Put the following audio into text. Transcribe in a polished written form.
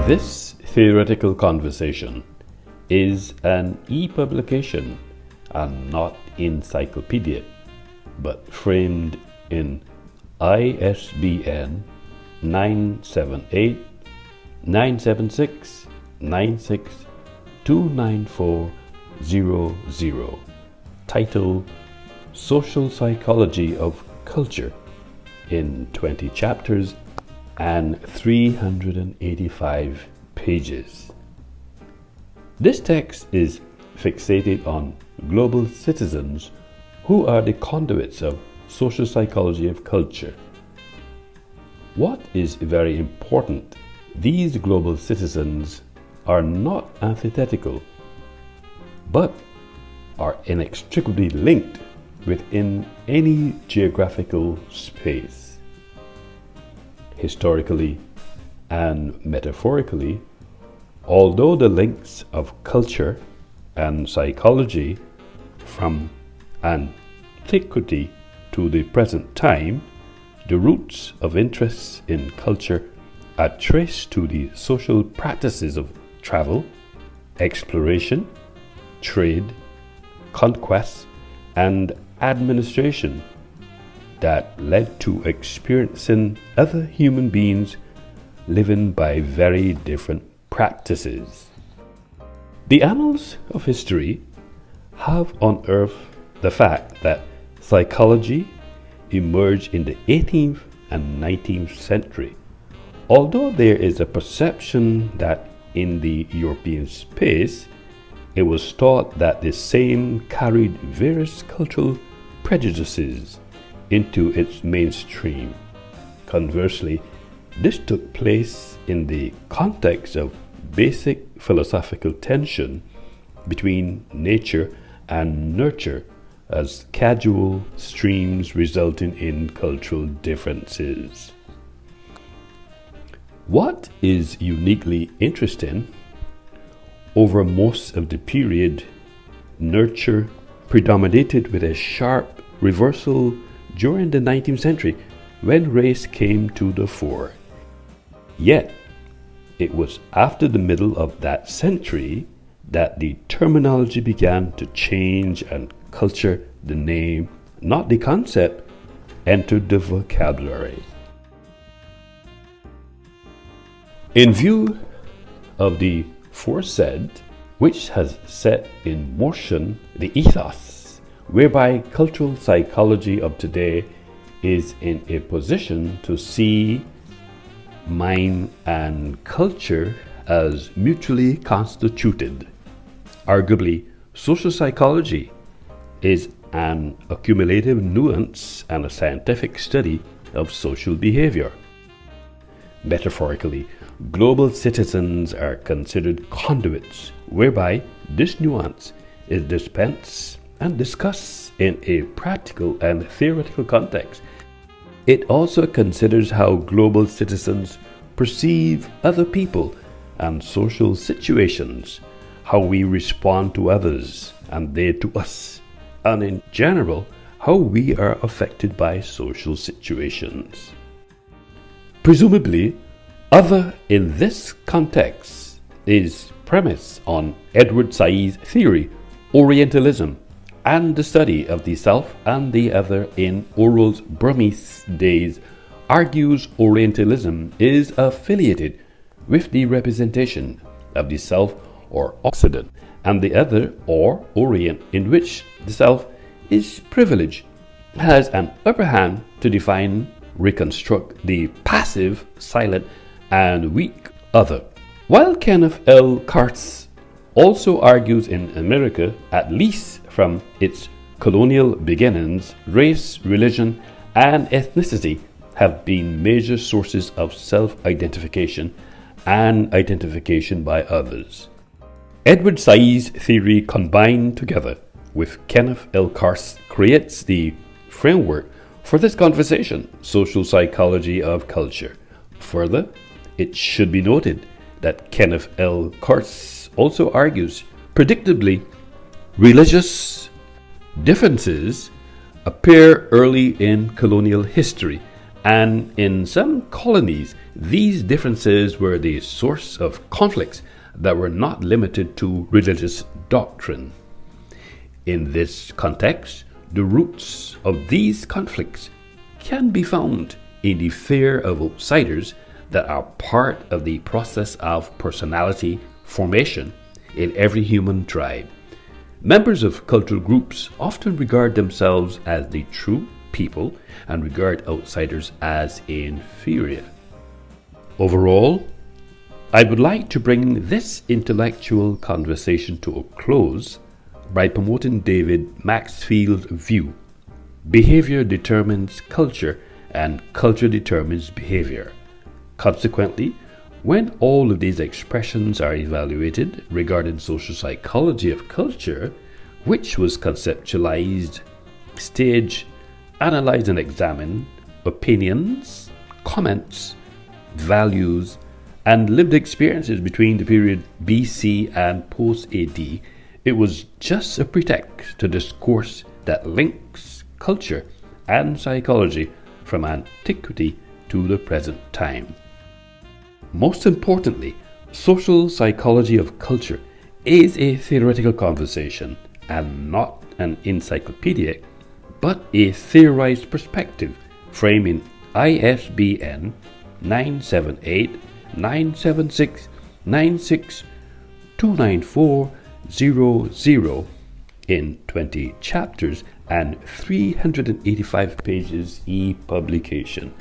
This theoretical conversation is an e-publication and not encyclopaedic, but framed in ISBN 978-976-96-29400, titled Social Psychology of Culture, in 20 chapters and 385 pages. This text is fixated on global citizens who are the conduits of social psychology of culture. What is very important, these global citizens are not antithetical, but are inextricably linked within any geographical space. Historically and metaphorically, although the links of culture and psychology from antiquity to the present time, the roots of interests in culture are traced to the social practices of travel, exploration, trade, conquest, and administration that led to experiencing other human beings living by very different practices. The annals of history have unearthed the fact that psychology emerged in the 18th and 19th century, although there is a perception that in the European space it was thought that the same carried various cultural prejudices into its mainstream. Conversely, this took place in the context of basic philosophical tension between nature and nurture as causal streams resulting in cultural differences. What is uniquely interesting, over most of the period, nurture predominated with a sharp reversal during the 19th century when race came to the fore. Yet, it was after the middle of that century that the terminology began to change and culture, the name, not the concept, entered the vocabulary. In view of the foresaid, which has set in motion the ethos whereby cultural psychology of today is in a position to see mind and culture as mutually constituted. Arguably, social psychology is an accumulative nuance and a scientific study of social behavior. Metaphorically, global citizens are considered conduits whereby this nuance is dispensed and discussed in a practical and theoretical context. It also considers how global citizens perceive other people and social situations, how we respond to others and they to us, and in general, how we are affected by social situations. Presumably, other in this context is premised on Edward Said's theory, Orientalism, and the study of the self and the other in Orwell's Burmese days argues Orientalism is affiliated with the representation of the self or Occident and the other or Orient, in which the self is privileged, has an upper hand to define, reconstruct the passive, silent, and weak other. While Kenneth L. Kurtz also argues in America, at least from its colonial beginnings, race, religion, and ethnicity have been major sources of self-identification and identification by others. Edward Said's theory combined together with Kenneth L. Kurtz creates the framework for this conversation, social psychology of culture. Further, it should be noted that Kenneth L. Kurtz also argues, predictably, religious differences appear early in colonial history and in some colonies, these differences were the source of conflicts that were not limited to religious doctrine. In this context, the roots of these conflicts can be found in the fear of outsiders that are part of the process of personality formation in every human tribe. Members of cultural groups often regard themselves as the true people and regard outsiders as inferior. Overall, I would like to bring this intellectual conversation to a close by promoting David Maxfield's view: behavior determines culture and culture determines behavior. Consequently, when all of these expressions are evaluated regarding social psychology of culture, which was conceptualized, staged, analyzed and examined, opinions, comments, values, and lived experiences between the period BC and post-AD, it was just a pretext to discourse that links culture and psychology from antiquity to the present time. Most importantly, social psychology of culture is a theoretical conversation and not an encyclopaedic, but a theorized perspective framing ISBN 978-976-96-29400 in 20 chapters and 385 pages e-publication.